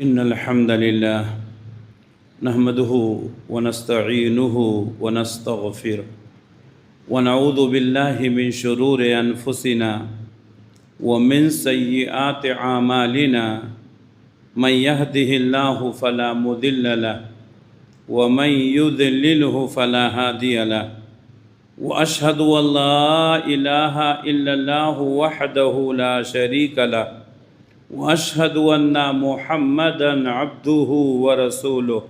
إن الحمد لله نحمده ونستعينه ونستغفره ونعوذ بالله من شرور أنفسنا ومن سيئات أعمالنا من يهده الله فلا مضل له ومن يضلله فلا هادي له وأشهد أن لا إله إلا الله وحده لا شريك له وأشهد أن محمدًا عبده ورسوله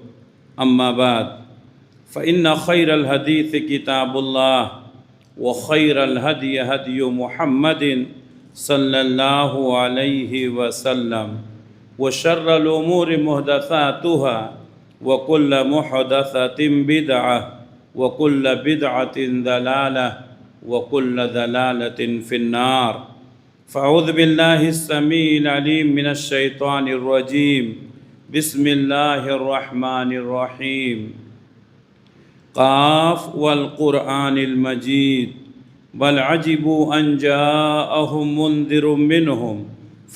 أما بعد فإن خير الحديث كتاب الله وخير الهدي هدي محمد صلى الله عليه وسلم وشر الأمور محدثاتها وكل محدثة بدعة وكل بدعة ضلالة وكل ضلالة في النار فأعوذ بالله السميع العليم من الشيطان الرجيم بسم الله الرحمن الرحيم قاف والقرآن المجيد بل عجبوا أن جاءهم منذر منهم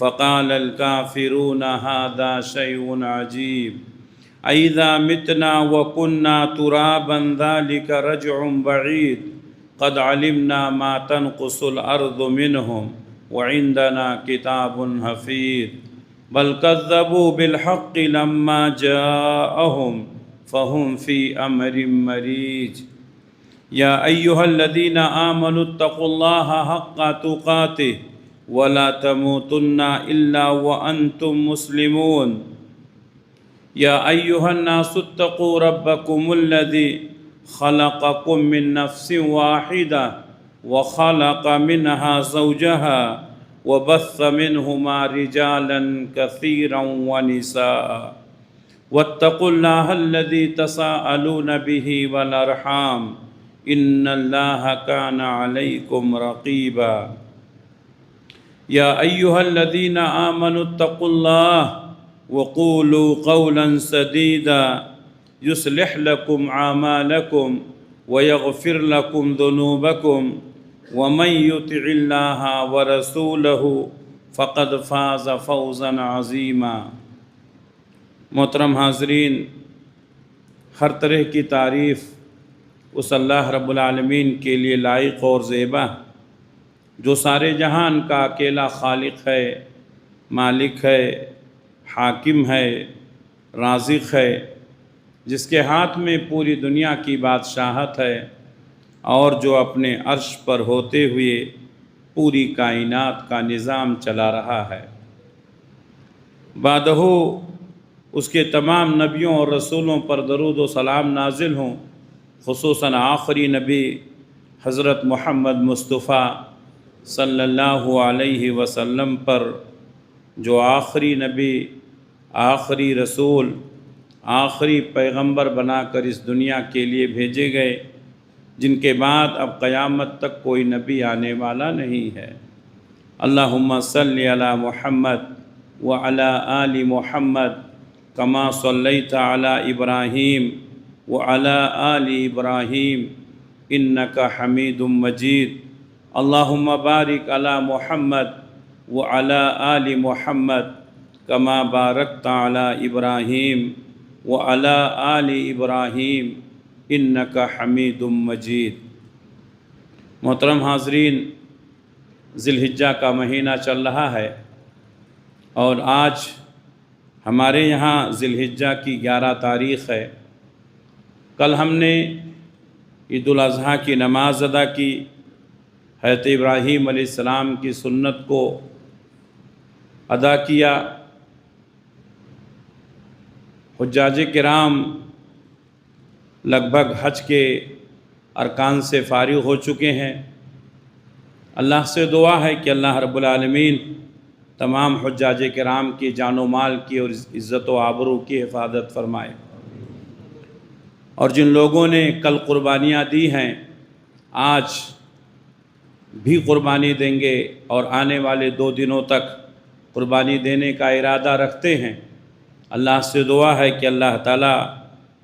فقال الكافرون هذا شيء عجيب أإذا متنا وكنا ترابا ذلك رجع بعيد قد علمنا ما تنقص الأرض منهم وعندنا كتاب حفيظ بل كذبوا بالحق لما جاءهم فهم في أمر مريج يا أيها الذين آمنوا اتقوا الله حق تقاته ولا تموتن إلا وأنتم مسلمون يا أيها الناس اتقوا ربكم الذي خلقكم من نفس واحدة وخلق منها زوجها وبث منهما رجالا كثيرا ونساء واتقوا الله الذي تساءلون به والأرحام إن الله كان عليكم رقيبا يا أيها الذين آمنوا اتقوا الله وقولوا قولا سديدا يصلح لكم أعمالكم ويغفر لكم ذنوبكم ومن يطع الله ورسوله فقد فاز فوزا عظیما۔ محترم حاضرین، ہر طرح کی تعریف اس اللہ رب العالمین کے لیے لائق اور زیبا جو سارے جہان کا اکیلا خالق ہے، مالک ہے، حاکم ہے، رازق ہے، جس کے ہاتھ میں پوری دنیا کی بادشاہت ہے اور جو اپنے عرش پر ہوتے ہوئے پوری کائنات کا نظام چلا رہا ہے۔ بعدہ اس کے تمام نبیوں اور رسولوں پر درود و سلام نازل ہوں، خصوصاً آخری نبی حضرت محمد مصطفیٰ صلی اللہ علیہ وسلم پر، جو آخری نبی، آخری رسول، آخری پیغمبر بنا کر اس دنیا کے لیے بھیجے گئے، جن کے بعد اب قیامت تک کوئی نبی آنے والا نہیں ہے۔ اللہم صلی علی محمد وعلی آل محمد کما صلیت علی ابراہیم وعلی آل ابراہیم انک حمید مجید۔ اللہم بارک علی محمد وعلی آل محمد کما بارکت علی ابراہیم وعلی آل ابراہیم انک حمید مجید۔ محترم حاضرین، ذی الحجہ کا مہینہ چل رہا ہے اور آج ہمارے یہاں ذی الحجہ کی 11 تاریخ ہے۔ کل ہم نے عید الاضحیٰ کی نماز ادا کی، حضرت ابراہیم علیہ السلام کی سنت کو ادا کیا۔ حجاج کرام لگ بھگ حج کے ارکان سے فارغ ہو چکے ہیں۔ اللہ سے دعا ہے کہ اللہ رب العالمین تمام حجاج کرام کی جان و مال کی اور عزت و آبرو کی حفاظت فرمائے، اور جن لوگوں نے کل قربانیاں دی ہیں آج بھی قربانی دیں گے اور آنے والے 2 دنوں تک قربانی دینے کا ارادہ رکھتے ہیں، اللہ سے دعا ہے کہ اللہ تعالیٰ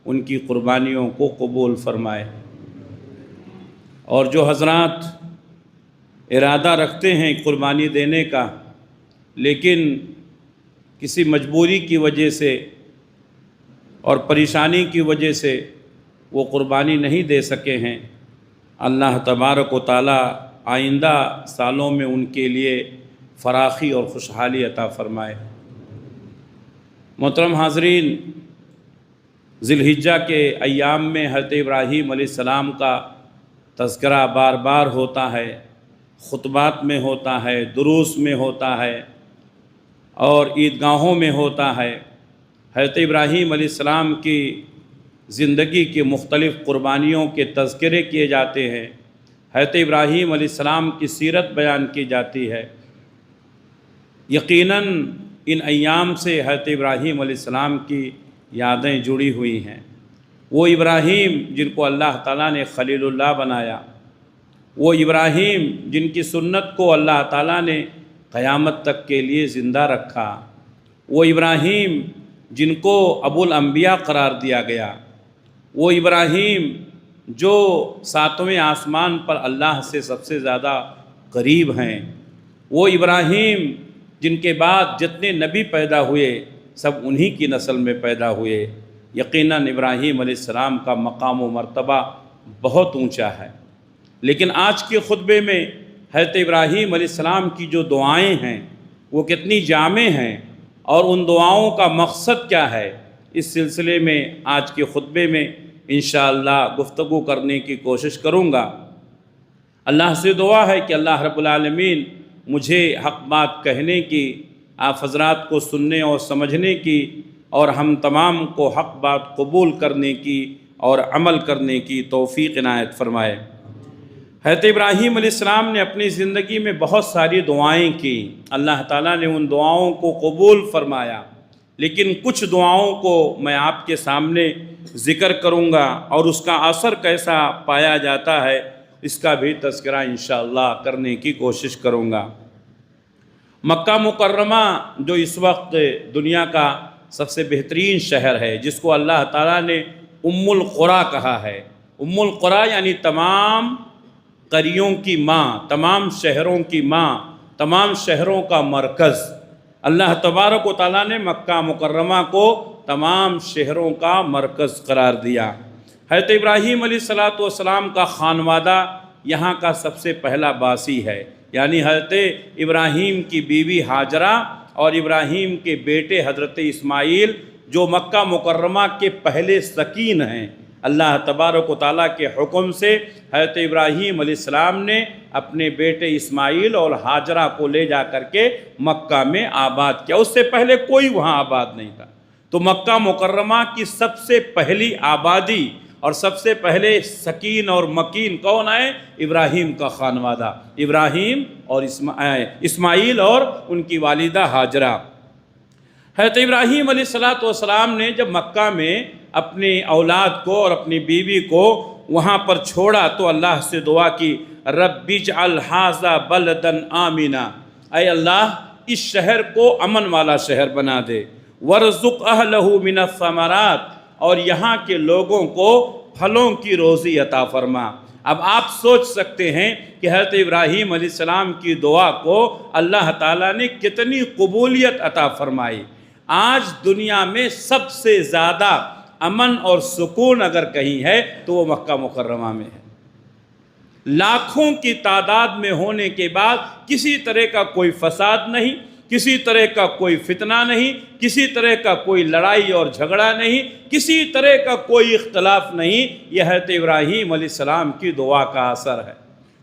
ان کی قربانیوں کو قبول فرمائے۔ اور جو حضرات ارادہ رکھتے ہیں قربانی دینے کا لیکن کسی مجبوری کی وجہ سے اور پریشانی کی وجہ سے وہ قربانی نہیں دے سکے ہیں، اللہ تبارک و تعالی آئندہ سالوں میں ان کے لیے فراخی اور خوشحالی عطا فرمائے۔ محترم حاضرین، ذی الحجہ کے ایام میں حضرت ابراہیم علیہ السلام کا تذکرہ بار بار ہوتا ہے، خطبات میں ہوتا ہے، دروس میں ہوتا ہے اور عیدگاہوں میں ہوتا ہے۔ حضرت ابراہیم علیہ السلام کی زندگی کی مختلف قربانیوں کے تذکرے کیے جاتے ہیں، حضرت ابراہیم علیہ السلام کی سیرت بیان کی جاتی ہے۔ یقیناً ان ایام سے حضرت ابراہیم علیہ السلام کی یادیں جڑی ہوئی ہیں۔ وہ ابراہیم جن کو اللہ تعالیٰ نے خلیل اللہ بنایا، وہ ابراہیم جن کی سنت کو اللہ تعالیٰ نے قیامت تک کے لیے زندہ رکھا، وہ ابراہیم جن کو ابو الانبیاء قرار دیا گیا، وہ ابراہیم جو ساتویں آسمان پر اللہ سے سب سے زیادہ قریب ہیں، وہ ابراہیم جن کے بعد جتنے نبی پیدا ہوئے سب انہی کی نسل میں پیدا ہوئے۔ یقیناً ابراہیم علیہ السلام کا مقام و مرتبہ بہت اونچا ہے، لیکن آج کے خطبے میں حضرت ابراہیم علیہ السلام کی جو دعائیں ہیں وہ کتنی جامع ہیں اور ان دعاؤں کا مقصد کیا ہے، اس سلسلے میں آج کے خطبے میں انشاءاللہ گفتگو کرنے کی کوشش کروں گا۔ اللہ سے دعا ہے کہ اللہ رب العالمین مجھے حق بات کہنے کی، آپ حضرات کو سننے اور سمجھنے کی، اور ہم تمام کو حق بات قبول کرنے کی اور عمل کرنے کی توفیق عنایت فرمائے۔ حضرت ابراہیم علیہ السلام نے اپنی زندگی میں بہت ساری دعائیں کی، اللہ تعالیٰ نے ان دعاؤں کو قبول فرمایا، لیکن کچھ دعاؤں کو میں آپ کے سامنے ذکر کروں گا اور اس کا اثر کیسا پایا جاتا ہے اس کا بھی تذکرہ انشاءاللہ کرنے کی کوشش کروں گا۔ مکہ مکرمہ جو اس وقت دنیا کا سب سے بہترین شہر ہے، جس کو اللہ تعالیٰ نے ام القریٰ کہا ہے، ام القریٰ یعنی تمام قریوں کی ماں، تمام شہروں کی ماں، تمام شہروں کا مرکز۔ اللہ تبارک و تعالیٰ نے مکہ مکرمہ کو تمام شہروں کا مرکز قرار دیا۔ حضرت ابراہیم علیہ السلام کا خانوادہ یہاں کا سب سے پہلا باسی ہے، یعنی حضرت ابراہیم کی بیوی ہاجرہ اور ابراہیم کے بیٹے حضرت اسماعیل جو مکہ مکرمہ کے پہلے سکین ہیں۔ اللہ تبارک و تعالیٰ کے حکم سے حضرت ابراہیم علیہ السلام نے اپنے بیٹے اسماعیل اور ہاجرہ کو لے جا کر کے مکہ میں آباد کیا، اس سے پہلے کوئی وہاں آباد نہیں تھا۔ تو مکہ مکرمہ کی سب سے پہلی آبادی اور سب سے پہلے سکین اور مکین کون ہے؟ ابراہیم کا خانوادہ، ابراہیم اور اسماعیل اور ان کی والدہ ہاجرہ۔ حضرت ابراہیم علیہ السلام نے جب مکہ میں اپنی اولاد کو اور اپنی بیوی کو وہاں پر چھوڑا تو اللہ سے دعا کی، رب اجعل ھذا بلدا آمنا، اے اللہ اس شہر کو امن والا شہر بنا دے، وارزق اہلہ من الثمرات، اور یہاں کے لوگوں کو پھلوں کی روزی عطا فرما۔ اب آپ سوچ سکتے ہیں کہ حضرت ابراہیم علیہ السلام کی دعا کو اللہ تعالیٰ نے کتنی قبولیت عطا فرمائی۔ آج دنیا میں سب سے زیادہ امن اور سکون اگر کہیں ہے تو وہ مکہ مکرمہ میں ہے۔ لاکھوں کی تعداد میں ہونے کے بعد کسی طرح کا کوئی فساد نہیں، کسی طرح کا کوئی فتنہ نہیں، کسی طرح کا کوئی لڑائی اور جھگڑا نہیں، کسی طرح کا کوئی اختلاف نہیں۔ یہ حضرت ابراہیم علیہ السلام کی دعا کا اثر ہے۔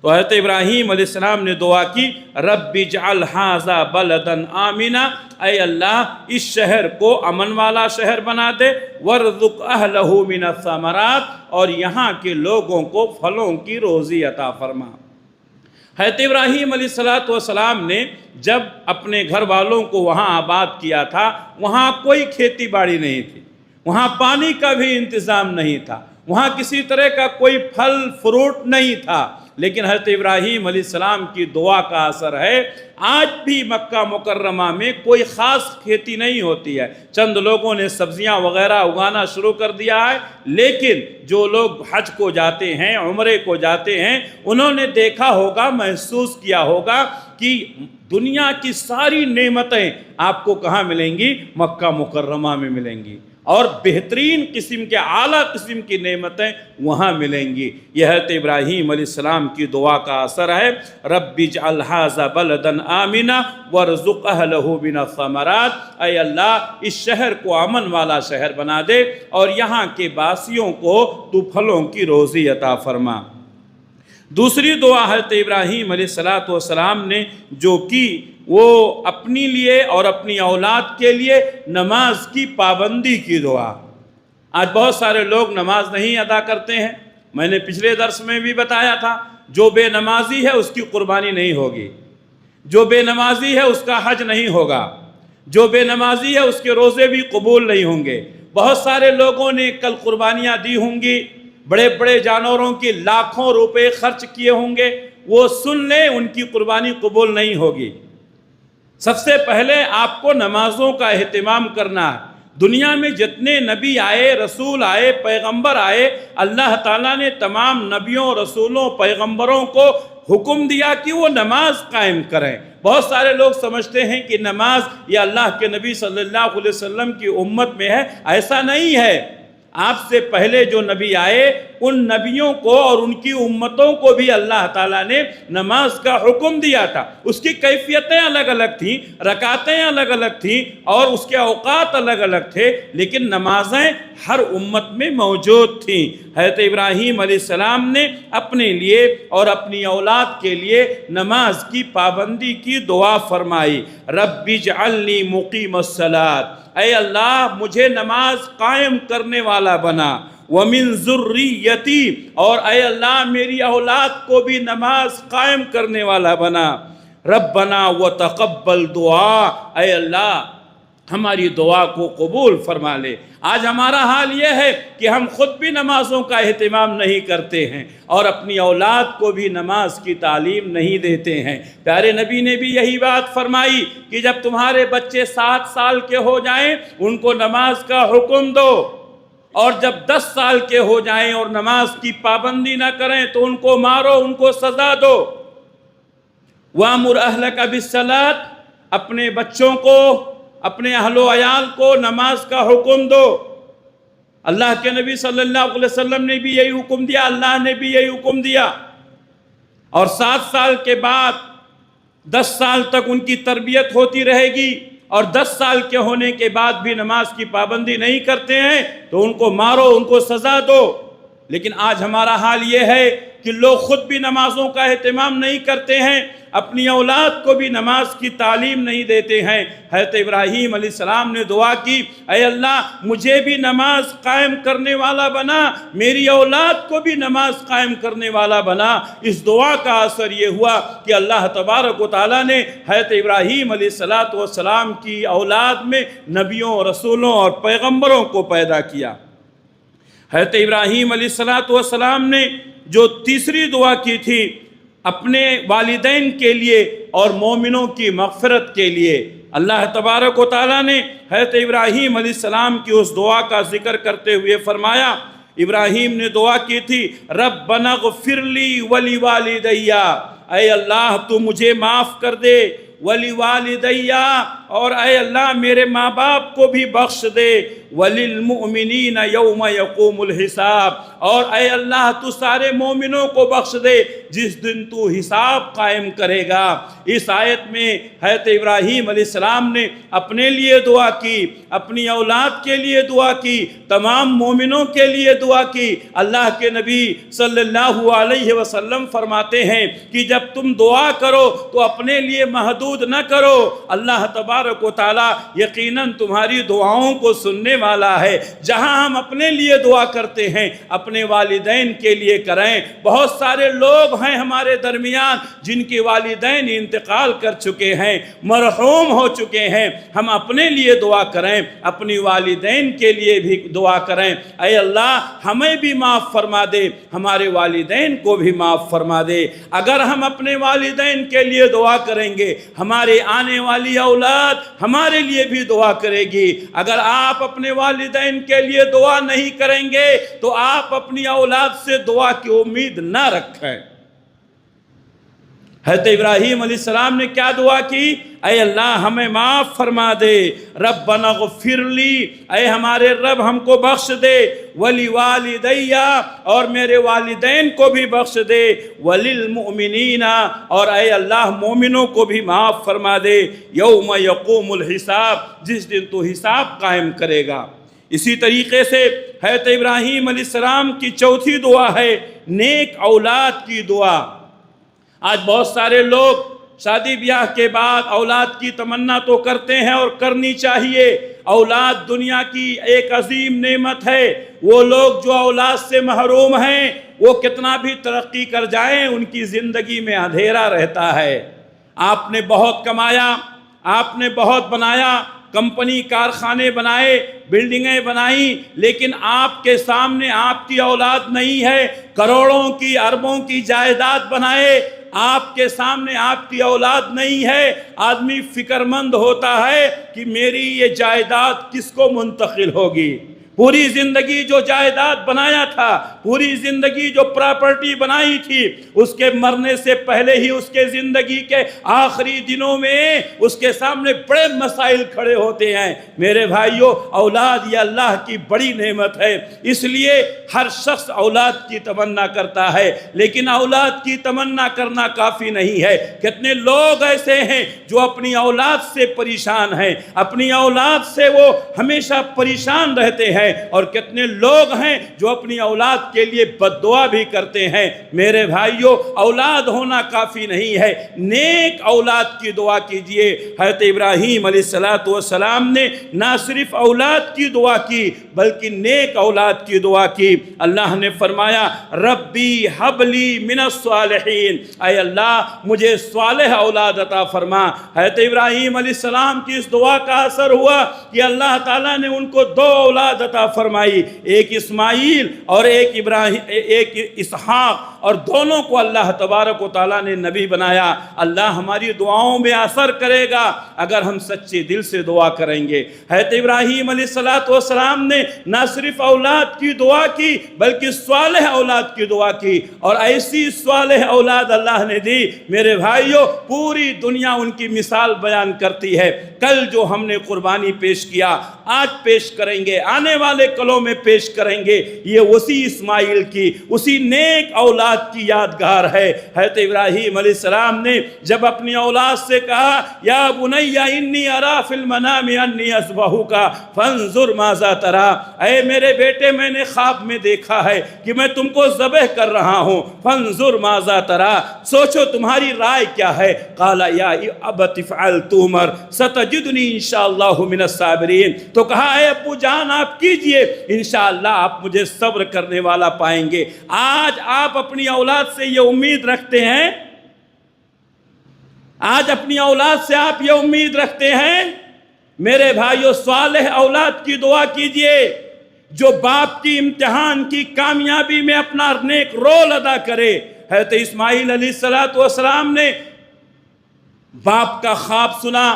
تو حضرت ابراہیم علیہ السلام نے دعا کی، رب اجعل ھذا بلدا آمنا، اے اللہ اس شہر کو امن والا شہر بنا دے، وارزق اہلہ من الثمرات، اور یہاں کے لوگوں کو پھلوں کی روزی عطا فرما۔ حضرت ابراہیم علیہ السلام نے جب اپنے گھر والوں کو وہاں آباد کیا تھا، وہاں کوئی کھیتی باڑی نہیں تھی، وہاں پانی کا بھی انتظام نہیں تھا، وہاں کسی طرح کا کوئی پھل فروٹ نہیں تھا، لیکن حضرت ابراہیم علیہ السلام کی دعا کا اثر ہے آج بھی مکہ مکرمہ میں کوئی خاص کھیتی نہیں ہوتی ہے، چند لوگوں نے سبزیاں وغیرہ اگانا شروع کر دیا ہے، لیکن جو لوگ حج کو جاتے ہیں، عمرے کو جاتے ہیں، انہوں نے دیکھا ہوگا، محسوس کیا ہوگا کہ دنیا کی ساری نعمتیں آپ کو کہاں ملیں گی؟ مکہ مکرمہ میں ملیں گی، اور بہترین قسم کے اعلیٰ قسم کی نعمتیں وہاں ملیں گی۔ یہ حضرت ابراہیم علیہ السلام کی دعا کا اثر ہے، رب اجعل ھذا بلدا آمنا وارزق اہلہ من الثمرات، اے اللہ اس شہر کو امن والا شہر بنا دے اور یہاں کے باسیوں کو تو پھلوں کی روزی عطا فرما۔ دوسری دعا حضرت ابراہیم علیہ السلام نے جو کی وہ اپنی لیے اور اپنی اولاد کے لیے نماز کی پابندی کی دعا۔ آج بہت سارے لوگ نماز نہیں ادا کرتے ہیں، میں نے پچھلے درس میں بھی بتایا تھا، جو بے نمازی ہے اس کی قربانی نہیں ہوگی، جو بے نمازی ہے اس کا حج نہیں ہوگا، جو بے نمازی ہے اس کے روزے بھی قبول نہیں ہوں گے۔ بہت سارے لوگوں نے کل قربانیاں دی ہوں گی، بڑے بڑے جانوروں کی لاکھوں روپے خرچ کیے ہوں گے، وہ سن لیں ان کی قربانی قبول نہیں ہوگی۔ سب سے پہلے آپ کو نمازوں کا اہتمام کرنا ہے۔ دنیا میں جتنے نبی آئے، رسول آئے، پیغمبر آئے، اللہ تعالیٰ نے تمام نبیوں، رسولوں، پیغمبروں کو حکم دیا کہ وہ نماز قائم کریں۔ بہت سارے لوگ سمجھتے ہیں کہ نماز یہ اللہ کے نبی صلی اللہ علیہ وسلم کی امت میں ہے، ایسا نہیں ہے۔ آپ سے پہلے جو نبی آئے ان نبیوں کو اور ان کی امتوں کو بھی اللہ تعالیٰ نے نماز کا حکم دیا تھا۔ اس کی کیفیتیں الگ الگ تھیں، رکعتیں الگ الگ تھیں اور اس کے اوقات الگ الگ تھے، لیکن نمازیں ہر امت میں موجود تھیں۔ حضرت ابراہیم علیہ السلام نے اپنے لیے اور اپنی اولاد کے لیے نماز کی پابندی کی دعا فرمائی، رب اجعلنی مقیم الصلاۃ، اے اللہ مجھے نماز قائم کرنے والا بنا، وَمِن ذُرِّيَّتِي، اور اے اللہ میری اولاد کو بھی نماز قائم کرنے والا بنا، ربنا وتقبل دعا، اے اللہ ہماری دعا کو قبول فرما لے۔ آج ہمارا حال یہ ہے کہ ہم خود بھی نمازوں کا اہتمام نہیں کرتے ہیں اور اپنی اولاد کو بھی نماز کی تعلیم نہیں دیتے ہیں۔ پیارے نبی نے بھی یہی بات فرمائی کہ جب تمہارے بچے 7 سال کے ہو جائیں ان کو نماز کا حکم دو، اور جب 10 سال کے ہو جائیں اور نماز کی پابندی نہ کریں تو ان کو مارو، ان کو سزا دو۔ وَأْمُرْ أَهْلَكَ بِالصَّلَاةِ، اپنے بچوں کو، اپنے اہل و عیال کو نماز کا حکم دو۔ اللہ کے نبی صلی اللہ علیہ وسلم نے بھی یہی حکم دیا، اللہ نے بھی یہی حکم دیا۔ اور 7 سال کے بعد 10 سال تک ان کی تربیت ہوتی رہے گی، اور 10 سال کے ہونے کے بعد بھی نماز کی پابندی نہیں کرتے ہیں تو ان کو مارو، ان کو سزا دو۔ لیکن آج ہمارا حال یہ ہے کہ لوگ خود بھی نمازوں کا اہتمام نہیں کرتے ہیں، اپنی اولاد کو بھی نماز کی تعلیم نہیں دیتے ہیں۔ حضرت ابراہیم علیہ السلام نے دعا کی، اے اللہ مجھے بھی نماز قائم کرنے والا بنا، میری اولاد کو بھی نماز قائم کرنے والا بنا۔ اس دعا کا اثر یہ ہوا کہ اللہ تبارک و تعالیٰ نے حضرت ابراہیم علیہ السلام کی اولاد میں نبیوں، رسولوں اور پیغمبروں کو پیدا کیا۔ حضرت ابراہیم علیہ السلام نے جو تیسری دعا کی تھی اپنے والدین کے لیے اور مومنوں کی مغفرت کے لیے، اللہ تبارک و تعالیٰ نے حضرت ابراہیم علیہ السلام کی اس دعا کا ذکر کرتے ہوئے فرمایا، ابراہیم نے دعا کی تھی، ربنا اغفر لی ولوالدی، اے اللہ تو مجھے معاف کر دے، ولوالدی، اور اے اللہ میرے ماں باپ کو بھی بخش دے، وللمؤمنین یوم یقوم الحساب، اور اے اللہ تو سارے مومنوں کو بخش دے جس دن تو حساب قائم کرے گا۔ اس آیت میں حضرت ابراہیم علیہ السلام نے اپنے لیے دعا کی، اپنی اولاد کے لیے دعا کی، تمام مومنوں کے لیے دعا کی۔ اللہ کے نبی صلی اللہ علیہ وسلم فرماتے ہیں کہ جب تم دعا کرو تو اپنے لیے محدود نہ کرو، اللہ تبارک و تعالیٰ یقیناً تمہاری دعاؤں کو سننے والا ہے۔ جہاں ہم اپنے لیے دعا کرتے ہیں اپنے والدین کے لیے کریں۔ بہت سارے لوگ ہیں ہمارے درمیان جن کے والدین انتقال کر چکے ہیں، مرحوم ہو چکے ہیں، ہم اپنے لیے دعا کریں، اپنی والدین کے لیے بھی دعا کریں، اے اللہ ہمیں بھی معاف فرما دے، ہمارے والدین کو بھی معاف فرما دے۔ اگر ہم اپنے والدین کے لیے دعا کریں گے ہمارے آنے والی اولاد ہمارے لیے بھی دعا کرے گی۔ اگر آپ اپنے والدین کے لیے دعا نہیں کریں گے تو آپ اپنی اولاد سے دعا کی امید نہ رکھیں۔ حضرت ابراہیم علیہ السلام نے کیا دعا کی؟ اے اللہ ہمیں معاف فرما دے، ربنا اغفر لی، اے ہمارے رب ہم کو بخش دے، ولی والدیہ، اور میرے والدین کو بھی بخش دے، وللمؤمنین، اور اے اللہ مومنوں کو بھی معاف فرما دے، یوم یقوم الحساب، جس دن تو حساب قائم کرے گا۔ اسی طریقے سے حضرت ابراہیم علیہ السلام کی چوتھی دعا ہے نیک اولاد کی دعا۔ آج بہت سارے لوگ شادی بیاہ کے بعد اولاد کی تمنا تو کرتے ہیں اور کرنی چاہیے، اولاد دنیا کی ایک عظیم نعمت ہے۔ وہ لوگ جو اولاد سے محروم ہیں وہ کتنا بھی ترقی کر جائیں ان کی زندگی میں اندھیرا رہتا ہے۔ آپ نے بہت کمایا، آپ نے بہت بنایا، کمپنی کارخانے بنائے، بلڈنگیں بنائیں، لیکن آپ کے سامنے آپ کی اولاد نہیں ہے، کروڑوں کی اربوں کی جائیداد بنائے، آپ کے سامنے آپ کی اولاد نہیں ہے، آدمی فکر مند ہوتا ہے کہ میری یہ جائیداد کس کو منتقل ہوگی۔ پوری زندگی جو جائیداد بنایا تھا، پوری زندگی جو پراپرٹی بنائی تھی، اس کے مرنے سے پہلے ہی اس کے زندگی کے آخری دنوں میں اس کے سامنے بڑے مسائل کھڑے ہوتے ہیں۔ میرے بھائیوں، اولاد یہ اللہ کی بڑی نعمت ہے، اس لیے ہر شخص اولاد کی تمنا کرتا ہے، لیکن اولاد کی تمنا کرنا کافی نہیں ہے۔ کتنے لوگ ایسے ہیں جو اپنی اولاد سے پریشان ہیں، اپنی اولاد سے وہ ہمیشہ پریشان رہتے ہیں، اور کتنے لوگ ہیں جو اپنی اولاد کے لیے بد دعا بھی کرتے ہیں۔ میرے بھائیوں، اولاد ہونا کافی نہیں ہے، نیک اولاد کی دعا کیجئے۔ حضرت ابراہیم علیہ السلام نے نہ صرف اولاد کی دعا کی بلکہ نیک اولاد کی دعا کی۔ اللہ نے فرمایا ربی حب لی من الصالحین، اے اللہ مجھے صالح اولاد عطا فرما۔ حضرت ابراہیم علیہ السلام کی اس دعا کا اثر ہوا کہ اللہ تعالیٰ نے ان کو دو اولاد عطا فرمائی، ایک اسماعیل اور ایک اسحاق، اور دونوں کو اللہ تبارک و تعالیٰ نے نبی بنایا۔ اللہ ہماری دعاؤں میں اثر کرے گا اگر ہم سچے دل سے دعا کریں گے۔ حضرت ابراہیم علیہ السلام نے نہ صرف اولاد کی دعا کی بلکہ صالح اولاد کی دعا کی، اور ایسی صالح اولاد اللہ نے دی۔ میرے بھائیوں، پوری دنیا ان کی مثال بیان کرتی ہے۔ کل جو ہم نے قربانی پیش کیا، آج پیش کریں گے، آنے والے کلوں میں پیش کریں گے، یہ اسی اسماعیل کی، اسی نیک اولاد کی یادگار ہے۔ حضرت ابراہیم علیہ السلام نے جب اپنی اولاد سے کہا یا بنی انی ارا فی المنام انی اذبحک فانظر ماذا تری، اے میرے بیٹے میں نے خواب میں دیکھا ہے کہ میں تم کو ذبح کر رہا ہوں، فانظر ماذا تری، سوچو تمہاری رائے کیا ہے۔ قال یا ابت افعل تؤمر ستجدنی انشاءاللہ من الصابرین، تو کہا اے ابو جان آپ کیجئے، انشاءاللہ آپ مجھے صبر کرنے والا پائیں گے۔ آج آپ اپنی اولاد سے یہ امید رکھتے ہیں، آج اپنی اولاد سے آپ یہ امید رکھتے ہیں؟ میرے بھائیو، صالح اولاد کی دعا کیجئے جو باپ کی امتحان کی کامیابی میں اپنا نیک رول ادا کرے۔ حضرت اسماعیل علیہ السلام نے باپ کا خواب سنا،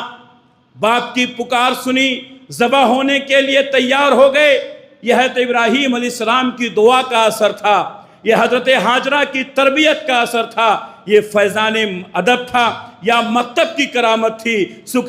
باپ کی پکار سنی، ذبح ہونے کے لیے تیار ہو گئے۔ یہ حضرت ابراہیم علیہ السلام کی دعا کا اثر تھا، یہ حضرت ہاجرہ کی تربیت کا اثر تھا، یہ فیضان ادب تھا یا مکتب کی کرامت تھی،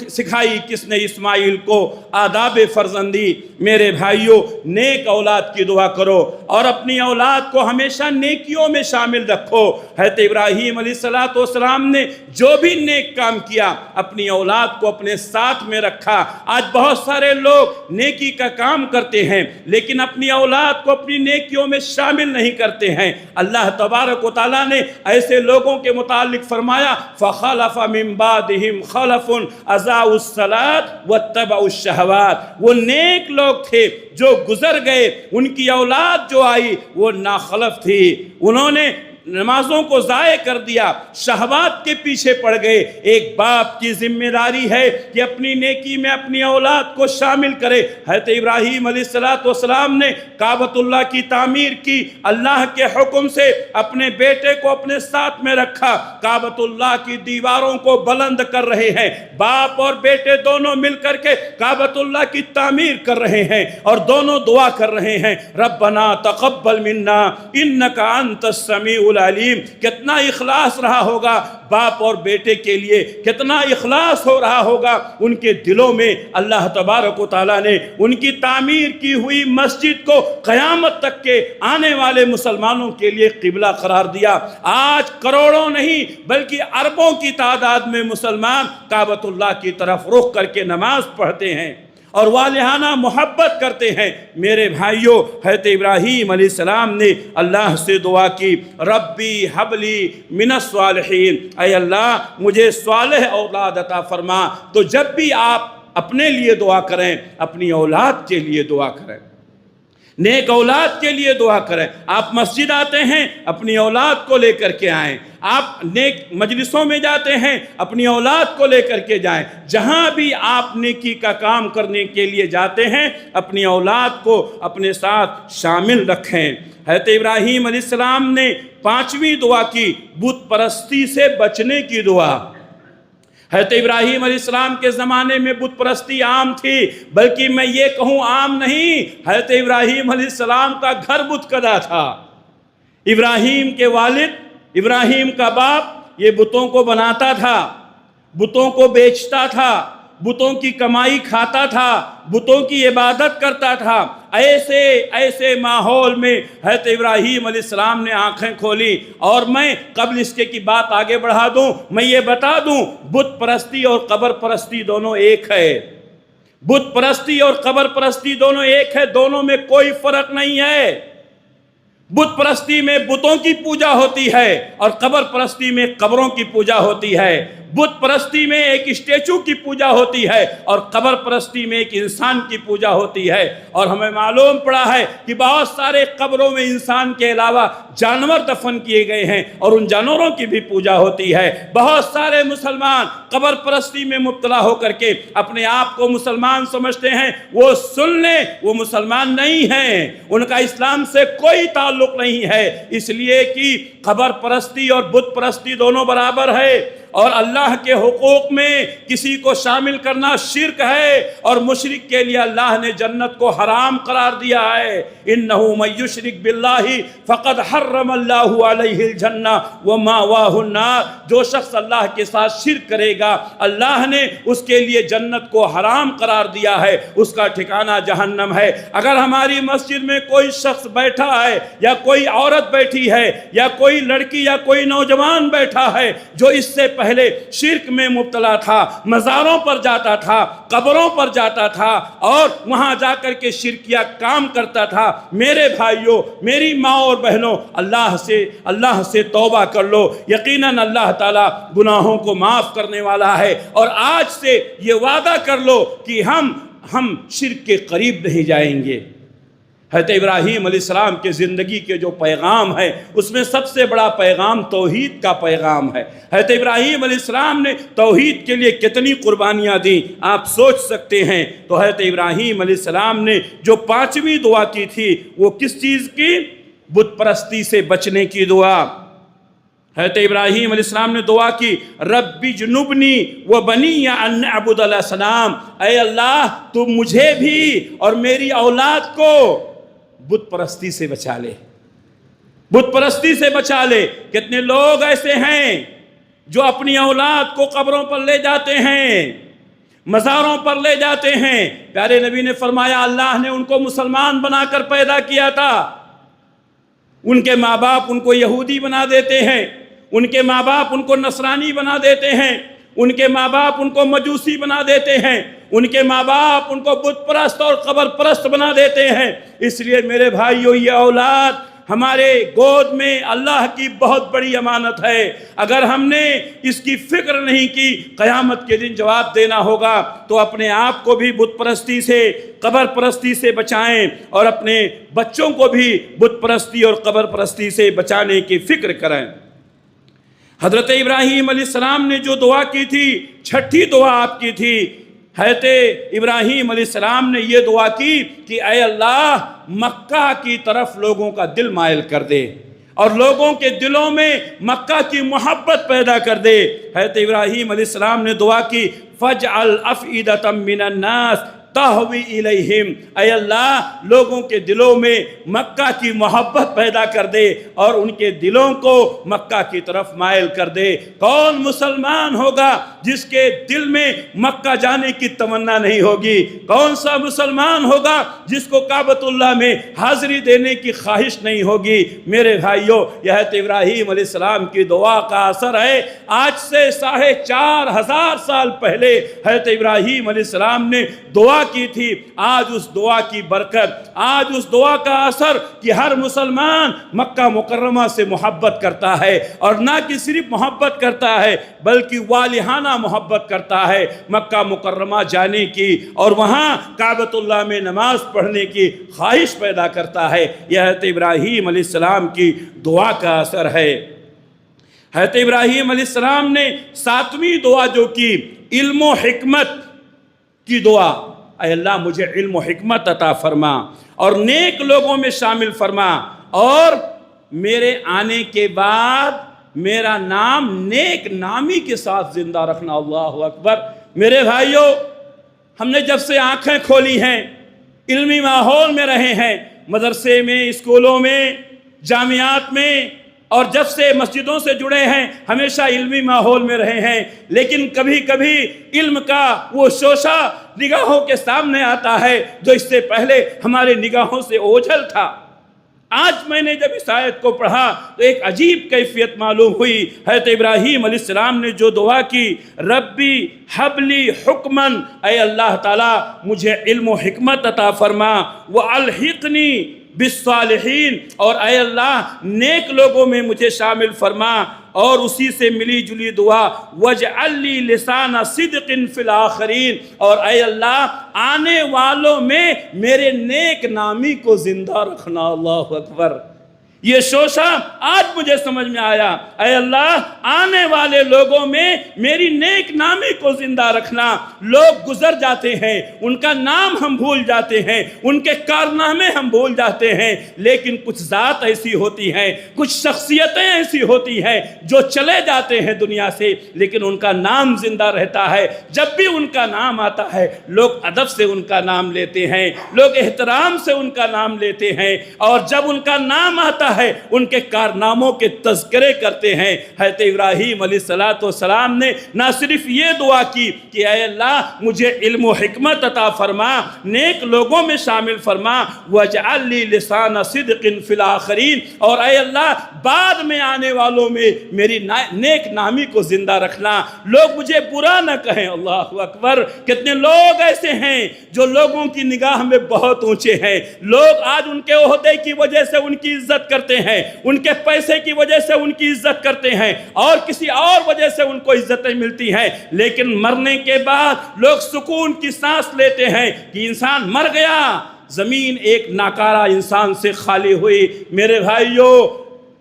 سکھائی کس نے اسماعیل کو آداب فرزندی۔ میرے بھائیوں، نیک اولاد کی دعا کرو اور اپنی اولاد کو ہمیشہ نیکیوں میں شامل رکھو۔ حضرت ابراہیم علیہ السلام نے جو بھی نیک کام کیا اپنی اولاد کو اپنے ساتھ میں رکھا۔ آج بہت سارے لوگ نیکی کا کام کرتے ہیں لیکن اپنی اولاد کو اپنی نیکیوں میں شامل نہیں کرتے ہیں۔ اللہ تبارک و تعالیٰ نے ایسے لوگوں کے متعلق فرمایا فَخَلَفَ مِن بَعْدِهِمْ خَلَفٌ أَضَاعُوا الصَّلَاةَ وَاتَّبَعُوا الشَّهَوَاتِ، وہ نیک لوگ تھے جو گزر گئے، ان کی اولاد جو آئی وہ ناخلف تھی، انہوں نے نمازوں کو ضائع کر دیا، شہوات کے پیچھے پڑ گئے۔ ایک باپ کی ذمہ داری ہے کہ اپنی نیکی میں اپنی اولاد کو شامل کرے۔ حضرت ابراہیم علیہ السلام نے کعبۃ اللہ کی تعمیر کی، اللہ کے حکم سے اپنے بیٹے کو اپنے ساتھ میں رکھا، کعبۃ اللہ کی دیواروں کو بلند کر رہے ہیں، باپ اور بیٹے دونوں مل کر کے کعبۃ اللہ کی تعمیر کر رہے ہیں اور دونوں دعا کر رہے ہیں ربنا تقبل منا انک انت السمیع العلیم۔ کتنا اخلاص رہا ہوگا باپ اور بیٹے کے لیے، کتنا اخلاص ہو رہا ہوگا ان کے دلوں میں۔ اللہ تبارک و تعالیٰ نے ان کی تعمیر کی ہوئی مسجد کو قیامت تک کے آنے والے مسلمانوں کے لیے قبلہ قرار دیا۔ آج کروڑوں نہیں بلکہ اربوں کی تعداد میں مسلمان کعبۃ اللہ کی طرف رخ کر کے نماز پڑھتے ہیں اور والہانہ محبت کرتے ہیں۔ میرے بھائیوں، حضرت ابراہیم علیہ السلام نے اللہ سے دعا کی، ربی حبلی من الصالحین، اے اللہ مجھے صالح اولاد عطا فرما۔ تو جب بھی آپ اپنے لیے دعا کریں، اپنی اولاد کے لیے دعا کریں، نیک اولاد کے لیے دعا کریں۔ آپ مسجد آتے ہیں، اپنی اولاد کو لے کر کے آئیں۔ آپ نیک مجلسوں میں جاتے ہیں، اپنی اولاد کو لے کر کے جائیں۔ جہاں بھی آپ نیکی کا کام کرنے کے لیے جاتے ہیں، اپنی اولاد کو اپنے ساتھ شامل رکھیں۔ حضرت ابراہیم علیہ السلام نے 5ویں دعا کی، بت پرستی سے بچنے کی دعا۔ حضرت ابراہیم علیہ السلام کے زمانے میں بت پرستی عام تھی، بلکہ میں یہ کہوں عام نہیں، حضرت ابراہیم علیہ السلام کا گھر بت کدا تھا۔ ابراہیم کے والد، ابراہیم کا باپ یہ بتوں کو بناتا تھا، بتوں کو بیچتا تھا، بتوں کی کمائی کھاتا تھا، بتوں کی عبادت کرتا تھا۔ ایسے ماحول میں حضرت ابراہیم علیہ السلام نے آنکھیں کھولی۔ اور میں قبل اس کے کی بات آگے بڑھا دوں، میں یہ بتا دوں، بت پرستی اور قبر پرستی دونوں ایک ہے۔ بت پرستی اور قبر پرستی دونوں ایک ہے، دونوں میں کوئی فرق نہیں ہے۔ بت پرستی میں بتوں کی پوجا ہوتی ہے اور قبر پرستی میں قبروں کی پوجا ہوتی ہے۔ بت پرستی میں ایک اسٹیچو کی پوجا ہوتی ہے اور قبر پرستی میں ایک انسان کی پوجا ہوتی ہے۔ اور ہمیں معلوم پڑا ہے کہ بہت سارے قبروں میں انسان کے علاوہ جانور دفن کیے گئے ہیں اور ان جانوروں کی بھی پوجا ہوتی ہے۔ بہت سارے مسلمان قبر پرستی میں مبتلا ہو کر کے اپنے آپ کو مسلمان سمجھتے ہیں، وہ سن لیں، وہ مسلمان نہیں ہیں، ان کا اسلام سے کوئی تعلق نہیں ہے، اس لیے کہ قبر پرستی اور بت پرستی دونوں برابر ہے۔ اور اللہ کے حقوق میں کسی کو شامل کرنا شرک ہے، اور مشرک کے لیے اللہ نے جنت کو حرام قرار دیا ہے۔ انہ من یشرک باللہ فقد حرم اللہ علیہ الجنہ ومأواہ النار، جو شخص اللہ کے ساتھ شرک کرے گا اللہ نے اس کے لیے جنت کو حرام قرار دیا ہے، اس کا ٹھکانہ جہنم ہے۔ اگر ہماری مسجد میں کوئی شخص بیٹھا ہے یا کوئی عورت بیٹھی ہے یا کوئی لڑکی یا کوئی نوجوان بیٹھا ہے جو اس سے پہلے شرک میں مبتلا تھا، مزاروں پر جاتا تھا، قبروں پر جاتا تھا اور وہاں جا کر کے شرکیہ کام کرتا تھا، میرے بھائیوں، میری ماں اور بہنوں، اللہ سے توبہ کر لو۔ یقیناً اللہ تعالیٰ گناہوں کو معاف کرنے والا ہے، اور آج سے یہ وعدہ کر لو کہ ہم شرک کے قریب نہیں جائیں گے۔ حضرت ابراہیم علیہ السلام کے زندگی کے جو پیغام ہے اس میں سب سے بڑا پیغام توحید کا پیغام ہے۔ حضرت ابراہیم علیہ السلام نے توحید کے لیے کتنی قربانیاں دیں آپ سوچ سکتے ہیں۔ تو حضرت ابراہیم علیہ السلام نے جو 5ویں دعا کی تھی وہ کس چیز کی؟ بت پرستی سے بچنے کی دعا۔ حضرت ابراہیم علیہ السلام نے دعا کی، رب جنبنی و بنی ان نعبد الاصنام، اے اللہ تو مجھے بھی اور میری اولاد کو بت پرستی سے بچا لے، بت پرستی سے بچا لے۔ کتنے لوگ ایسے ہیں جو اپنی اولاد کو قبروں پر لے جاتے ہیں، مزاروں پر لے جاتے ہیں۔ پیارے نبی نے فرمایا اللہ نے ان کو مسلمان بنا کر پیدا کیا تھا، ان کے ماں باپ ان کو یہودی بنا دیتے ہیں، ان کے ماں باپ ان کو نصرانی بنا دیتے ہیں، ان کے ماں باپ ان کو مجوسی بنا دیتے ہیں، ان کے ماں باپ ان کو بت پرست اور قبر پرست بنا دیتے ہیں۔ اس لیے میرے بھائیوں، یہ اولاد ہمارے گود میں اللہ کی بہت بڑی امانت ہے۔ اگر ہم نے اس کی فکر نہیں کی، قیامت کے دن جواب دینا ہوگا۔ تو اپنے آپ کو بھی بت پرستی سے، قبر پرستی سے بچائیں، اور اپنے بچوں کو بھی بت پرستی اور قبر پرستی سے بچانے کی فکر کریں۔ حضرت ابراہیم علیہ السلام نے جو دعا کی تھی، 6ٹھی دعا آپ کی تھی، حضرت ابراہیم علیہ السلام نے یہ دعا کی کہ اے اللہ مکہ کی طرف لوگوں کا دل مائل کر دے اور لوگوں کے دلوں میں مکہ کی محبت پیدا کر دے۔ حضرت ابراہیم علیہ السلام نے دعا کی، فَاجْعَلْ أَفْئِدَةً مِّنَ النَّاسِ تہوی الیہم، اے اللہ لوگوں کے دلوں میں مکہ کی محبت پیدا کر دے اور ان کے دلوں کو مکہ کی طرف مائل کر دے۔ کون مسلمان ہوگا جس کے دل میں مکہ جانے کی تمنا نہیں ہوگی؟ کون سا مسلمان ہوگا جس کو کعبۃ اللہ میں حاضری دینے کی خواہش نہیں ہوگی؟ میرے بھائیوں، یہ حضرت ابراہیم علیہ السلام کی دعا کا اثر ہے۔ آج سے 4500 سال پہلے حضرت ابراہیم علیہ السلام نے دعا کی تھی، آج اس دعا کی برکت، آج اس دعا کا اثر کہ ہر مسلمان مکہ مکرمہ سے محبت کرتا ہے، اور نہ کہ صرف محبت کرتا ہے بلکہ والہانہ محبت کرتا ہے مکہ مکرمہ جانے کی، اور وہاں کعبۃ اللہ میں نماز پڑھنے کی خواہش پیدا کرتا ہے۔ یہ حضرت ابراہیم علیہ السلام کی دعا کا اثر ہے۔ حضرت ابراہیم علیہ السلام نے 7ویں دعا جو کی، علم و حکمت کی دعا، اے اللہ مجھے علم و حکمت عطا فرما اور نیک لوگوں میں شامل فرما، اور میرے آنے کے بعد میرا نام نیک نامی کے ساتھ زندہ رکھنا۔ اللہ اکبر۔ میرے بھائیوں، ہم نے جب سے آنکھیں کھولی ہیں، علمی ماحول میں رہے ہیں، مدرسے میں، اسکولوں میں، جامعات میں، اور جب سے مسجدوں سے جڑے ہیں ہمیشہ علمی ماحول میں رہے ہیں، لیکن کبھی کبھی علم کا وہ شوشہ نگاہوں کے سامنے آتا ہے جو اس سے پہلے ہمارے نگاہوں سے اوجھل تھا۔ آج میں نے جب اس آیت کو پڑھا تو ایک عجیب کیفیت معلوم ہوئی۔ حضرت ابراہیم علیہ السلام نے جو دعا کی، ربی حبلی حکمن، اے اللہ تعالیٰ مجھے علم و حکمت عطا فرما، وَأَلْحِقْنِي بالصالحین، اور اے اللہ نیک لوگوں میں مجھے شامل فرما، اور اسی سے ملی جلی دعا وَاجْعَلْ لِي لِسَانَ صِدْقٍ فِي الْآخِرِينَ، اور اے اللہ آنے والوں میں میرے نیک نامی کو زندہ رکھنا۔ اللہ اکبر۔ یہ شوشہ آج مجھے سمجھ میں آیا، اے اللہ آنے والے لوگوں میں میری نیک نامی کو زندہ رکھنا۔ لوگ گزر جاتے ہیں، ان کا نام ہم بھول جاتے ہیں، ان کے کارنامے ہم بھول جاتے ہیں، لیکن کچھ ذات ایسی ہوتی ہیں، کچھ شخصیتیں ایسی ہوتی ہیں جو چلے جاتے ہیں دنیا سے لیکن ان کا نام زندہ رہتا ہے۔ جب بھی ان کا نام آتا ہے لوگ ادب سے ان کا نام لیتے ہیں، لوگ احترام سے ان کا نام لیتے ہیں، اور جب ان کا نام آتا ہے ان کے کارناموں کے تذکرے کرتے ہیں۔ حضرت ابراہیم علیہ السلام نے نہ صرف یہ دعا کی کہ اے اللہ مجھے علم و حکمت عطا فرما، نیک لوگوں میں شامل فرما، وَاجْعَلْ لِي لِسَانَ صِدْقٍ فِي الْآخِرِينَ، اور اے اللہ بعد میں آنے والوں میں میری نیک نامی کو زندہ رکھنا، لوگ مجھے برا نہ کہیں۔ اللہ اکبر۔ کتنے لوگ ایسے ہیں جو لوگوں کی نگاہ میں بہت اونچے ہیں، لوگ آج ان کے عہدے کی وجہ سے ان کی عزت کرتے ہیں، ان کے پیسے کی وجہ سے ان کی عزت کرتے ہیں، اور کسی اور وجہ سے ان کو عزتیں ملتی ہیں، لیکن مرنے کے بعد لوگ سکون کی سانس لیتے ہیں کہ انسان مر گیا، زمین ایک ناکارہ انسان سے خالی ہوئی۔ میرے بھائیوں،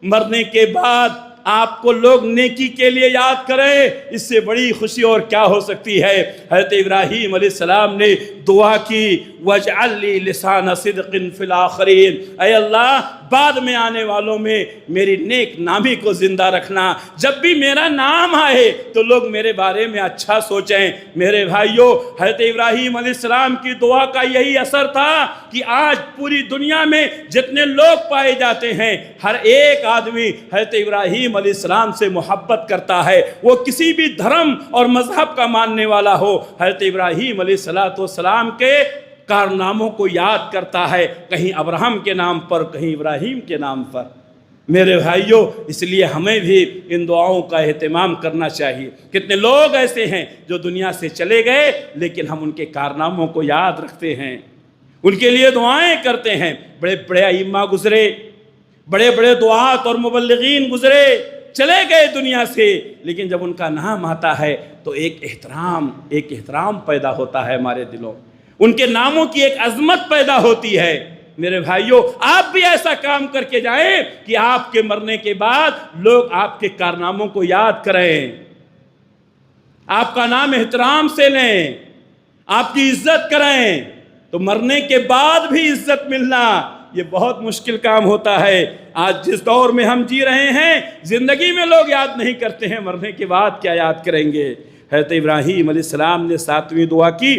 مرنے کے بعد آپ کو لوگ نیکی کے لیے یاد کریں، اس سے بڑی خوشی اور کیا ہو سکتی ہے۔ حضرت ابراہیم علیہ السلام نے دعا کی وَاجْعَلْ لِي لِسَانَ صِدْقٍ فِي الْآخِرِينَ، اے اللہ بعد میں آنے والوں میں میری نیک نامی کو زندہ رکھنا، جب بھی میرا نام آئے تو لوگ میرے بارے میں اچھا سوچیں۔ میرے بھائیوں، حضرت ابراہیم علیہ السلام کی دعا کا یہی اثر تھا کہ آج پوری دنیا میں جتنے لوگ پائے جاتے ہیں ہر ایک آدمی حضرت ابراہیم علیہ السلام سے محبت کرتا ہے، وہ کسی بھی دھرم اور مذہب کا ماننے والا ہو، حضرت ابراہیم علیہ السلام کے کارناموں کو یاد کرتا ہے، کہیں ابراہیم کے نام پر، کہیں ابراہیم کے نام پر۔ میرے بھائیوں، اس لیے ہمیں بھی ان دعاؤں کا اہتمام کرنا چاہیے۔ کتنے لوگ ایسے ہیں جو دنیا سے چلے گئے لیکن ہم ان کے کارناموں کو یاد رکھتے ہیں، ان کے لیے دعائیں کرتے ہیں۔ بڑے بڑے ائمہ گزرے، بڑے بڑے دعات اور مبلغین گزرے، چلے گئے دنیا سے، لیکن جب ان کا نام آتا ہے تو ایک احترام پیدا ہوتا ہے ہمارے دلوں، ان کے ناموں کی ایک عظمت پیدا ہوتی ہے۔ میرے بھائیوں، آپ بھی ایسا کام کر کے جائیں کہ آپ کے مرنے کے بعد لوگ آپ کے کارناموں کو یاد کریں، آپ کا نام احترام سے لیں، آپ کی عزت کریں، تو مرنے کے بعد بھی عزت ملنا یہ بہت مشکل کام ہوتا ہے۔ آج جس دور میں ہم جی رہے ہیں، زندگی میں لوگ یاد نہیں کرتے ہیں، مرنے کے بعد کیا یاد کریں گے۔ حضرت ابراہیم علیہ السلام نے 7ویں دعا کی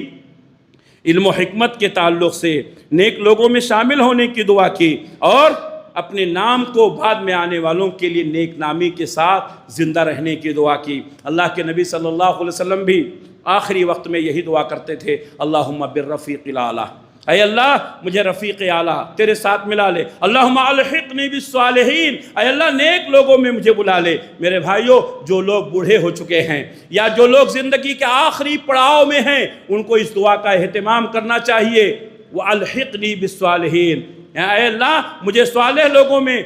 علم و حکمت کے تعلق سے نیک لوگوں میں شامل ہونے کی دعا کی، اور اپنے نام کو بعد میں آنے والوں کے لیے نیک نامی کے ساتھ زندہ رہنے کی دعا کی۔ اللہ کے نبی صلی اللہ علیہ وسلم بھی آخری وقت میں یہی دعا کرتے تھے، اللہم بالرفیق الاعلیٰ، اے اللہ مجھے رفیق اعلیٰ تیرے ساتھ ملا لے، اللہم الحقنی بالصالحین، اے اللہ نیک لوگوں میں مجھے بلا لے۔ میرے بھائیوں، جو لوگ بوڑھے ہو چکے ہیں یا جو لوگ زندگی کے آخری پڑاؤ میں ہیں، ان کو اس دعا کا اہتمام کرنا چاہیے، وَأَلْحِقْنِي بِالصَّالِحِينَ، اے اللہ مجھے صالح لوگوں میں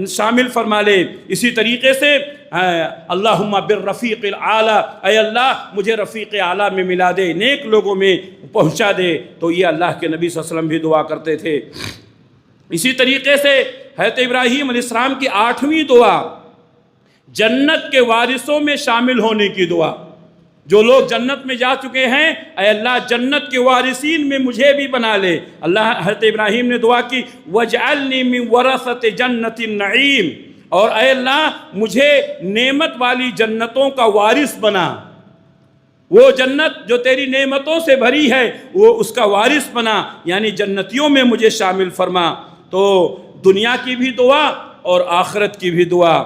شامل فرما لے۔ اسی طریقے سے اللہم بالرفیق الاعلیٰ، اے اللہ مجھے رفیق اعلیٰ میں ملا دے، نیک لوگوں میں پہنچا دے۔ تو یہ اللہ کے نبی صلی اللہ علیہ وسلم بھی دعا کرتے تھے۔ اسی طریقے سے حضرت ابراہیم علیہ السلام کی 8ویں دعا جنت کے وارثوں میں شامل ہونے کی دعا۔ جو لوگ جنت میں جا چکے ہیں، اے اللہ جنت کے وارثین میں مجھے بھی بنا لے۔ اللہ حضرت ابراہیم نے دعا کی، وَاجْعَلْنِي مِنْ وَرَثَةِ جَنَّةِ النَّعِيمِ، اور اے اللہ مجھے نعمت والی جنتوں کا وارث بنا، وہ جنت جو تیری نعمتوں سے بھری ہے وہ اس کا وارث بنا، یعنی جنتیوں میں مجھے شامل فرما۔ تو دنیا کی بھی دعا اور آخرت کی بھی دعا۔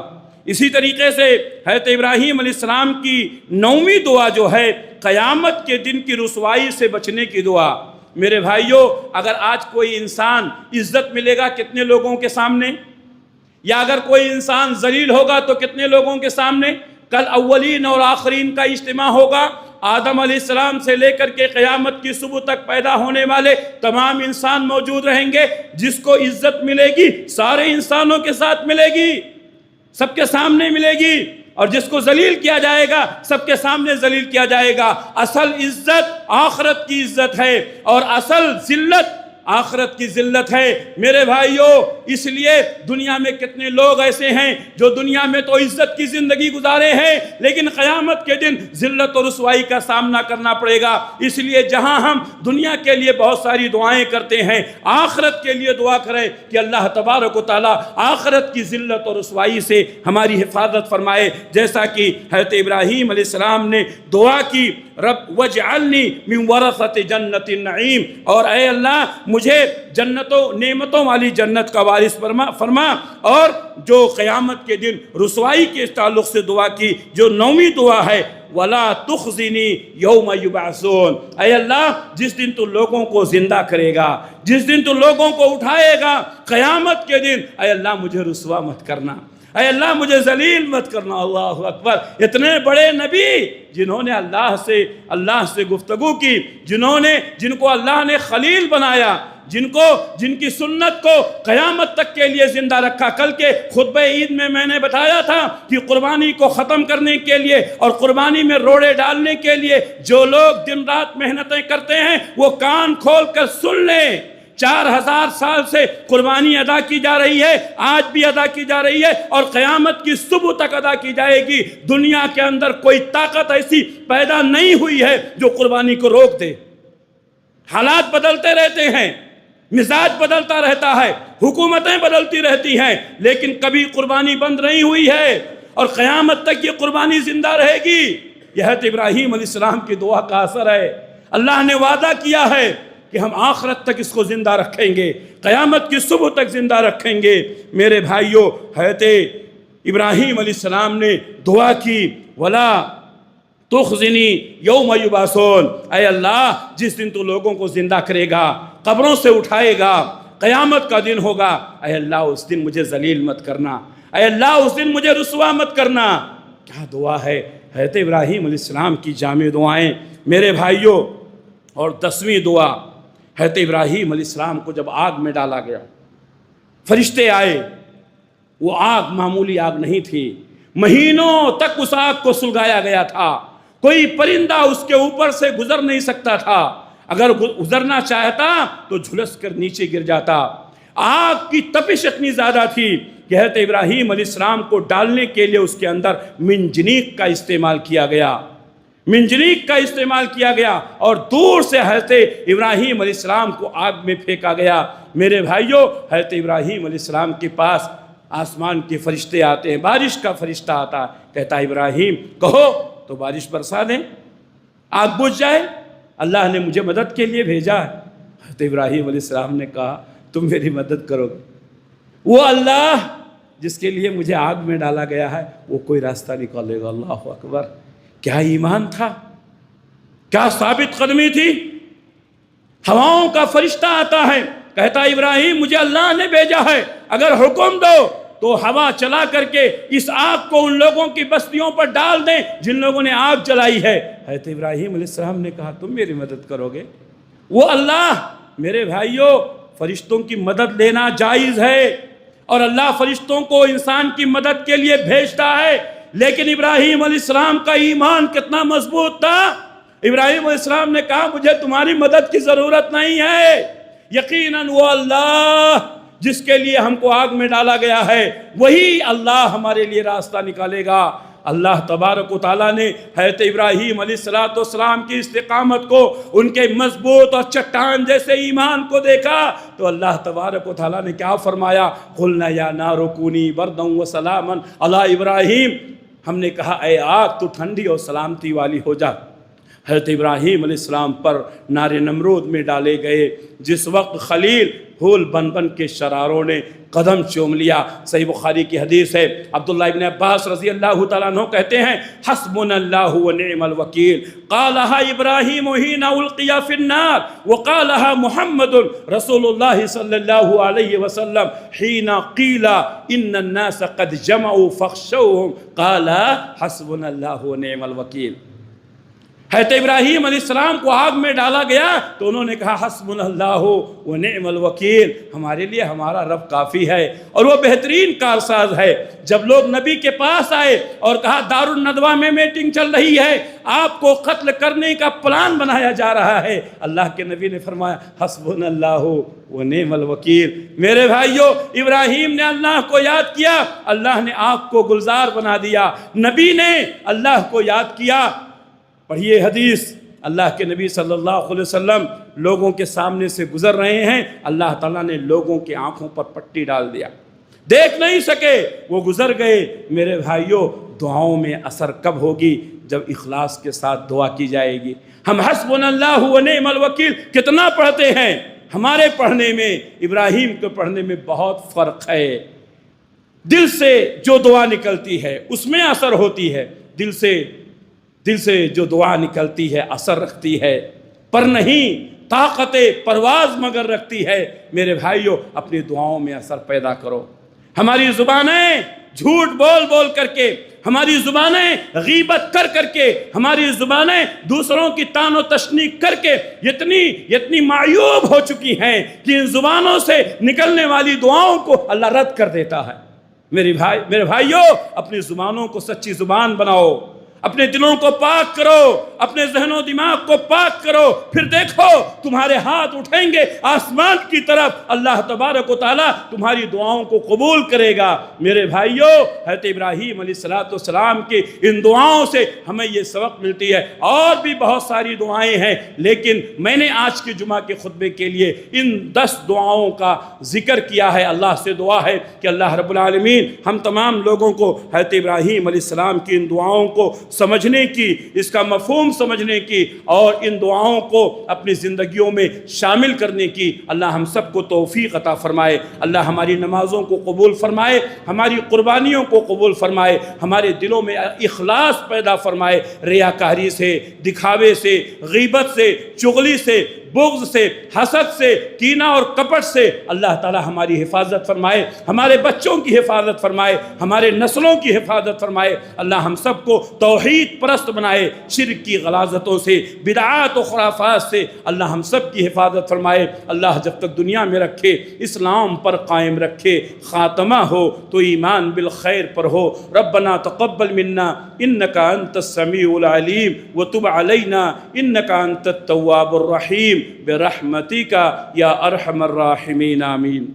اسی طریقے سے حضرت ابراہیم علیہ السلام کی 9ویں دعا جو ہے قیامت کے دن کی رسوائی سے بچنے کی دعا۔ میرے بھائیوں، اگر آج کوئی انسان عزت ملے گا کتنے لوگوں کے سامنے، یا اگر کوئی انسان ذلیل ہوگا تو کتنے لوگوں کے سامنے؟ کل اولین اور آخرین کا اجتماع ہوگا، آدم علیہ السلام سے لے کر کے قیامت کی صبح تک پیدا ہونے والے تمام انسان موجود رہیں گے۔ جس کو عزت ملے گی سارے انسانوں کے ساتھ ملے گی، سب کے سامنے ملے گی، اور جس کو ذلیل کیا جائے گا سب کے سامنے ذلیل کیا جائے گا۔ اصل عزت آخرت کی عزت ہے، اور اصل ذلت آخرت کی ذلت ہے۔ میرے بھائیوں، اس لیے دنیا میں کتنے لوگ ایسے ہیں جو دنیا میں تو عزت کی زندگی گزارے ہیں، لیکن قیامت کے دن ذلت اور رسوائی کا سامنا کرنا پڑے گا۔ اس لیے جہاں ہم دنیا کے لیے بہت ساری دعائیں کرتے ہیں، آخرت کے لیے دعا کریں کہ اللہ تبارک و تعالیٰ آخرت کی ذلت اور رسوائی سے ہماری حفاظت فرمائے، جیسا کہ حضرت ابراہیم علیہ السلام نے دعا کی، رب وجعلنی من ورثۃ جنت النعیم، اور اے اللہ مجھے جنتوں نعمتوں والی جنت کا وارث فرما۔ اور جو قیامت کے دن رسوائی کے تعلق سے دعا کی، جو 9ویں دعا ہے، وَلَا تُخْزِنِي يَوْمَ يُبْعَثُونَ، اے اللہ جس دن تو لوگوں کو زندہ کرے گا، جس دن تو لوگوں کو اٹھائے گا قیامت کے دن، اے اللہ مجھے رسوا مت کرنا، اے اللہ مجھے ذلیل مت کرنا۔ اللہ اکبر! اتنے بڑے نبی جنہوں نے اللہ سے گفتگو کی، جن کو اللہ نے خلیل بنایا، جن کی سنت کو قیامت تک کے لیے زندہ رکھا۔ کل کے خطبہ عید میں نے بتایا تھا کہ قربانی کو ختم کرنے کے لیے اور قربانی میں روڑے ڈالنے کے لیے جو لوگ دن رات محنتیں کرتے ہیں وہ کان کھول کر سن لیں۔ 4000 سال سے قربانی ادا کی جا رہی ہے، آج بھی ادا کی جا رہی ہے، اور قیامت کی صبح تک ادا کی جائے گی۔ دنیا کے اندر کوئی طاقت ایسی پیدا نہیں ہوئی ہے جو قربانی کو روک دے۔ حالات بدلتے رہتے ہیں، مزاج بدلتا رہتا ہے، حکومتیں بدلتی رہتی ہیں، لیکن کبھی قربانی بند نہیں ہوئی ہے، اور قیامت تک یہ قربانی زندہ رہے گی۔ یہ حضرت ابراہیم علیہ السلام کی دعا کا اثر ہے۔ اللہ نے وعدہ کیا ہے کہ ہم آخرت تک اس کو زندہ رکھیں گے، قیامت کی صبح تک زندہ رکھیں گے۔ میرے بھائیوں، حضرت ابراہیم علیہ السلام نے دعا کی، وَلَا تُخْزِنِي يَوْمَ يُبْعَثُونَ، اے اللہ جس دن تو لوگوں کو زندہ کرے گا، قبروں سے اٹھائے گا، قیامت کا دن ہوگا، اے اللہ اس دن مجھے ذلیل مت کرنا، اے اللہ اس دن مجھے رسوا مت کرنا۔ کیا دعا ہے حضرت ابراہیم علیہ السلام کی جامع دعائیں میرے بھائیوں۔ اور 10ویں دعا، حضرت ابراہیم علیہ السلام کو جب آگ میں ڈالا گیا، فرشتے آئے، وہ آگ معمولی آگ نہیں تھی، مہینوں تک اس آگ کو سلگایا گیا تھا، کوئی پرندہ اس کے اوپر سے گزر نہیں سکتا تھا، اگر گزرنا چاہتا تو جھلس کر نیچے گر جاتا۔ آگ کی تپش اتنی زیادہ تھی کہ حضرت ابراہیم علیہ السلام کو ڈالنے کے لیے اس کے اندر منجنیق کا استعمال کیا گیا، منجنیق کا استعمال کیا گیا، اور دور سے حضرت ابراہیم علیہ السلام کو آگ میں پھینکا گیا۔ میرے بھائیوں، حضرت ابراہیم علیہ السلام کے پاس آسمان کے فرشتے آتے ہیں، بارش کا فرشتہ آتا ہے، کہتا ہے ابراہیم کہو تو بارش برسا دیں، آگ بجھ جائے۔ اللہ نے مجھے مدد کے لیے بھیجا ہے۔ حضرت ابراہیم علیہ السلام نے کہا تم میری مدد کرو گے؟ وہ اللہ جس کے لیے مجھے آگ میں ڈالا گیا ہے وہ کوئی راستہ نکالے گا۔ اللہ اکبر! کیا ایمان تھا، کیا ثابت قدمی تھی۔ ہواؤں کا فرشتہ آتا ہے، کہتا ابراہیم مجھے اللہ نے بھیجا ہے، اگر حکم دو تو ہوا چلا کر کے اس آگ کو ان لوگوں کی بستیوں پر ڈال دیں جن لوگوں نے آگ جلائی ہے۔ حضرت ابراہیم علیہ السلام نے کہا تم میری مدد کرو گے؟ وہ اللہ، میرے بھائیوں، فرشتوں کی مدد لینا جائز ہے، اور اللہ فرشتوں کو انسان کی مدد کے لیے بھیجتا ہے، لیکن ابراہیم علیہ السلام کا ایمان کتنا مضبوط تھا۔ ابراہیم علیہ السلام نے کہا مجھے تمہاری مدد کی ضرورت نہیں ہے، یقیناً وہ اللہ جس کے لیے ہم کو آگ میں ڈالا گیا ہے وہی اللہ ہمارے لیے راستہ نکالے گا۔ اللہ تبارک و تعالیٰ نے حضرت ابراہیم علیہ السلام کی استقامت کو، ان کے مضبوط اور چٹان جیسے ایمان کو دیکھا تو اللہ تبارک و تعالیٰ نے کیا فرمایا؟ قُلْنَا يَا نَارُ كُونِي بَرْدًا وَسَلَامًا عَلَىٰ ابراہیم، ہم نے کہا اے آگ تو ٹھنڈی اور سلامتی والی ہو جا۔ حضرت ابراہیم علیہ السلام پر نار نمرود میں ڈالے گئے، جس وقت خلیل پھول بن بن کے شراروں نے قدم چوم لیا۔ صحیح بخاری کی حدیث ہے، عبداللہ ابن عباس رضی اللہ تعالیٰ عنہ کہتے ہیں حسبنا اللہ ونعم الوکیل قالہا ابراہیم حین القی فی النار وقالہا محمد رسول اللہ صلی اللہ علیہ وسلم حین قیل ان الناس قد جمعوا فاخشوهم قال حسبنا اللہ ونعم الوکیل۔ حضرت ابراہیم علیہ السلام کو آگ میں ڈالا گیا تو انہوں نے کہا حسبنا اللہ ونعم الوکیل، ہمارے لیے ہمارا رب کافی ہے اور وہ بہترین کارساز ہے۔ جب لوگ نبی کے پاس آئے اور کہا دار الندوہ میں میٹنگ چل رہی ہے، آپ کو قتل کرنے کا پلان بنایا جا رہا ہے، اللہ کے نبی نے فرمایا حسبنا اللہ ونعم الوکیل۔ میرے بھائیوں، ابراہیم نے اللہ کو یاد کیا، اللہ نے آگ کو گلزار بنا دیا۔ نبی نے اللہ کو یاد کیا۔ پڑھیے حدیث، اللہ کے نبی صلی اللہ علیہ وسلم لوگوں کے سامنے سے گزر رہے ہیں، اللہ تعالیٰ نے لوگوں کی آنکھوں پر پٹی ڈال دیا، دیکھ نہیں سکے، وہ گزر گئے۔ میرے بھائیوں، دعاؤں میں اثر کب ہوگی؟ جب اخلاص کے ساتھ دعا کی جائے گی۔ ہم حسبنا اللہ ونعم الوکیل کتنا پڑھتے ہیں؟ ہمارے پڑھنے میں ابراہیم کے پڑھنے میں بہت فرق ہے۔ دل سے جو دعا نکلتی ہے اس میں اثر ہوتی ہے، دل سے جو دعا نکلتی ہے اثر رکھتی ہے، پر نہیں طاقت پرواز مگر رکھتی ہے۔ میرے بھائیوں، اپنی دعاؤں میں اثر پیدا کرو۔ ہماری زبانیں جھوٹ بول بول کر کے، ہماری زبانیں غیبت کر کر کے، ہماری زبانیں دوسروں کی طعن و تشنیع کر کے اتنی معیوب ہو چکی ہیں کہ ان زبانوں سے نکلنے والی دعاؤں کو اللہ رد کر دیتا ہے۔ میرے بھائیوں، اپنی زبانوں کو سچی زبان بناؤ، اپنے دلوں کو پاک کرو، اپنے ذہن و دماغ کو پاک کرو، پھر دیکھو تمہارے ہاتھ اٹھیں گے آسمان کی طرف، اللہ تبارک و تعالیٰ تمہاری دعاؤں کو قبول کرے گا۔ میرے بھائیوں، حضرت ابراہیم علیہ السلام کی ان دعاؤں سے ہمیں یہ سبق ملتی ہے۔ اور بھی بہت ساری دعائیں ہیں، لیکن میں نے آج کے جمعہ کے خطبے کے لیے ان 10 دعاؤں کا ذکر کیا ہے۔ اللہ سے دعا ہے کہ اللہ رب العالمین ہم تمام لوگوں کو حضرت ابراہیم علیہ السلام کی ان دعاؤں کو سمجھنے کی، اس کا مفہوم سمجھنے کی اور ان دعاؤں کو اپنی زندگیوں میں شامل کرنے کی اللہ ہم سب کو توفیق عطا فرمائے۔ اللہ ہماری نمازوں کو قبول فرمائے، ہماری قربانیوں کو قبول فرمائے، ہمارے دلوں میں اخلاص پیدا فرمائے، ریاکاری سے، دکھاوے سے، غیبت سے، چغلی سے، بغض سے، حسد سے، کینہ اور کپٹ سے اللہ تعالی ہماری حفاظت فرمائے، ہمارے بچوں کی حفاظت فرمائے، ہمارے نسلوں کی حفاظت فرمائے۔ اللہ ہم سب کو توحید پرست بنائے، شرک کی غلاظتوں سے، بدعات و خرافات سے اللہ ہم سب کی حفاظت فرمائے۔ اللہ جب تک دنیا میں رکھے اسلام پر قائم رکھے، خاتمہ ہو تو ایمان بالخیر پر ہو۔ ربنا تقبل منا انک انت السمیع العلیم وتب علینا انک انت التواب الرحیم برحمتک یا ارحم الراحمین، آمین۔